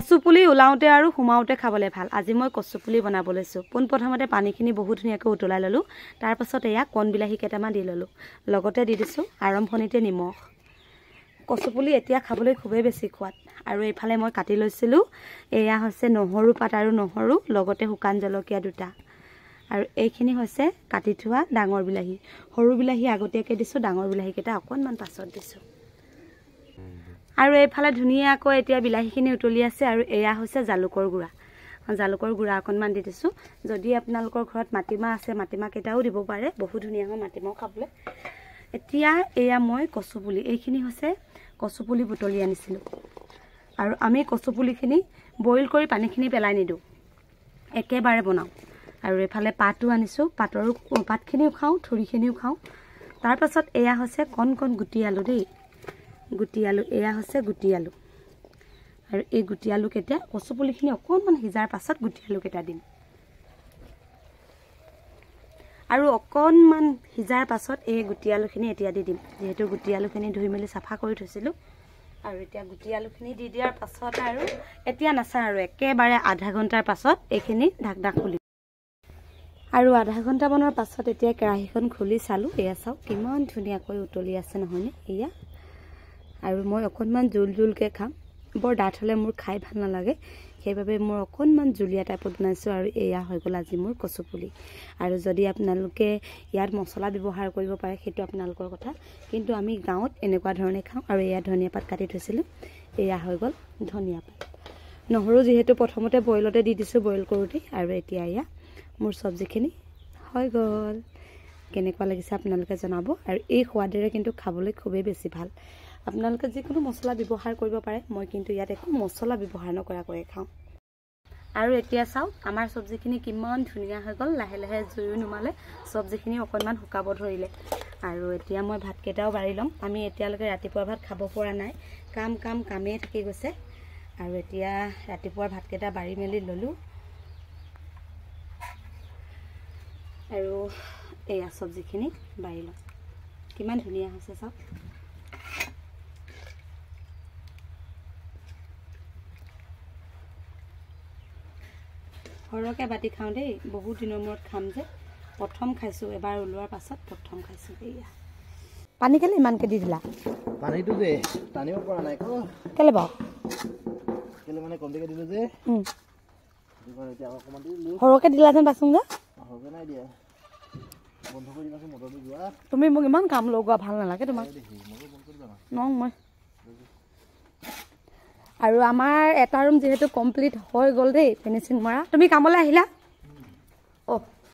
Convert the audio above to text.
কচুপুলি ওলাওঁতে আৰু সোমাওঁতে খাবলৈ ভাল। আজি মই কচুপুলি বনাব লৈছোঁ। পোনপ্ৰথমতে পানীখিনি বহুত ধুনীয়াকৈ উতলাই ল'লোঁ। তাৰপাছত এয়া কণ বিলাহী কেইটামান দি ল'লোঁ। লগতে দি দিছোঁ আৰম্ভণিতে নিমখ। কচুপুলি এতিয়া খাবলৈ খুবেই বেছি সোৱাদ। আৰু এইফালে মই কাটি লৈছিলোঁ, এয়া হৈছে নহৰু পাত আৰু নহৰু, লগতে শুকান জলকীয়া 2টা। আৰু এইখিনি হৈছে কাটি থোৱা ডাঙৰ বিলাহী। সৰু বিলাহী আগতীয়াকৈ দিছোঁ, ডাঙৰ বিলাহীকেইটা অকণমান পাছত দিছোঁ। আৰু এইফালে ধুনীয়াকৈ এতিয়া বিলাহীখিনি উতলি আছে। আৰু এয়া হৈছে জালুকৰ গুড়া। জালুকৰ গুড়া অকণমান দি দিছোঁ। যদি আপোনালোকৰ ঘৰত মাটিমাহ আছে, মাটিমাহ কেইটাও দিব পাৰে, বহুত ধুনীয়া হয় মাটিমাহ খাবলৈ। এতিয়া এয়া মই কচুপুলি, এইখিনি হৈছে কচুপুলি বুটলি আনিছিলোঁ। আৰু আমি কচুপুলিখিনি বইল কৰি পানীখিনি পেলাই নিদিওঁ, একেবাৰে বনাওঁ। আৰু এইফালে পাতো আনিছোঁ, পাতখিনিও খাওঁ, থুৰিখিনিও খাওঁ। তাৰপাছত এয়া হৈছে কণ কণ গুটি আলু দেই, গুটি আলু, এয়া হৈছে গুটি আলু। আৰু এই গুটি আলুকেইটা কচুপুলিখিনি অকণমান সিজাৰ পাছত গুটি আলুকেইটা দিম। আৰু অকণমান সিজাৰ পাছত এই গুটি আলুখিনি এতিয়া দি দিম, যিহেতু গুটি আলুখিনি ধুই মেলি চাফা কৰি থৈছিলোঁ। আৰু এতিয়া গুটি আলুখিনি দি দিয়াৰ পাছত আৰু এতিয়া নাচাওঁ, আৰু একেবাৰে আধা ঘণ্টাৰ পাছত এইখিনি ঢাকনা খুলি। আৰু আধা ঘণ্টামানৰ পাছত এতিয়া কেৰাহীখন খুলি চালোঁ, এয়া চাওক কিমান ধুনীয়াকৈ উতলি আছে নহয়নে এয়া। আৰু মই অকণমান জোলকৈ খাম, বৰ ডাঠ হ'লে মোৰ খাই ভাল নালাগে, সেইবাবে মোৰ অকণমান জুলীয়া টাইপত বনাইছোঁ। আৰু এয়া হৈ গ'ল আজি মোৰ কচুপুলি। আৰু যদি আপোনালোকে ইয়াত মছলা ব্যৱহাৰ কৰিব পাৰে সেইটো আপোনালোকৰ কথা, কিন্তু আমি গাঁৱত এনেকুৱা ধৰণে খাওঁ। আৰু এয়া ধনিয়া পাত কাটি থৈছিলোঁ, এয়া হৈ গ'ল ধনিয়া পাত। নহৰু যিহেতু প্ৰথমতে বইলতে দি দিছোঁ, বইল কৰোঁতেই। আৰু এতিয়া এয়া মোৰ চব্জিখিনি হৈ গ'ল। কেনেকুৱা লাগিছে আপোনালোকে জনাব। আৰু এই সোৱাদেৰে কিন্তু খাবলৈ খুবেই বেছি ভাল। আপোনালোকে যিকোনো মছলা ব্যৱহাৰ কৰিব পাৰে, মই কিন্তু ইয়াত একো মছলা ব্যৱহাৰ নকৰাকৈয়ে খাওঁ। আৰু এতিয়া চাওক আমাৰ চব্জিখিনি কিমান ধুনীয়া হৈ গ'ল। লাহে লাহে জুইও নুমালে, চব্জিখিনি অকণমান শুকাব ধৰিলে। আৰু এতিয়া মই ভাতকেইটাও বাঢ়ি ল'ম। আমি এতিয়ালৈকে ৰাতিপুৱাৰ ভাত খাব পৰা নাই, কামেই থাকি গৈছে। আৰু এতিয়া ৰাতিপুৱাৰ ভাতকেইটা বাঢ়ি মেলি ল'লোঁ। আৰু এয়া চব্জিখিনি বাঢ়ি ল'ম, কিমান ধুনীয়া হৈছে চাওক। সৰহকৈ বাতি খাওঁ দেই, বহুত দিনৰ মূৰত খাম যে, প্ৰথম খাইছোঁ, এবাৰ ওলোৱাৰ পাছত প্ৰথম খাইছোঁ। এয়া পানী কেলে ইমানকৈ দি দিলা? পানীটো যে টানিব পৰা নাই কেলে বাৰু? কেলে মানে কমকৈ দিলোঁ যে, এতিয়া অকণমান দিলোঁ। সৰহকৈ দিলা যেন পাইছোঁ যে। সৰহকৈ নাই দিয়া, বন্ধ কৰি দিবাচোন মটৰটো যোৱা। তুমি মোক ইমান কাম লগোৱা ভাল নালাগে তোমাক। মই আৰু আমাৰ এটা ৰুম যিহেতু কমপ্লিট হৈ গ'ল দেই, ফিনিচিং মৰা। তুমি কামলৈ আহিলা? অ'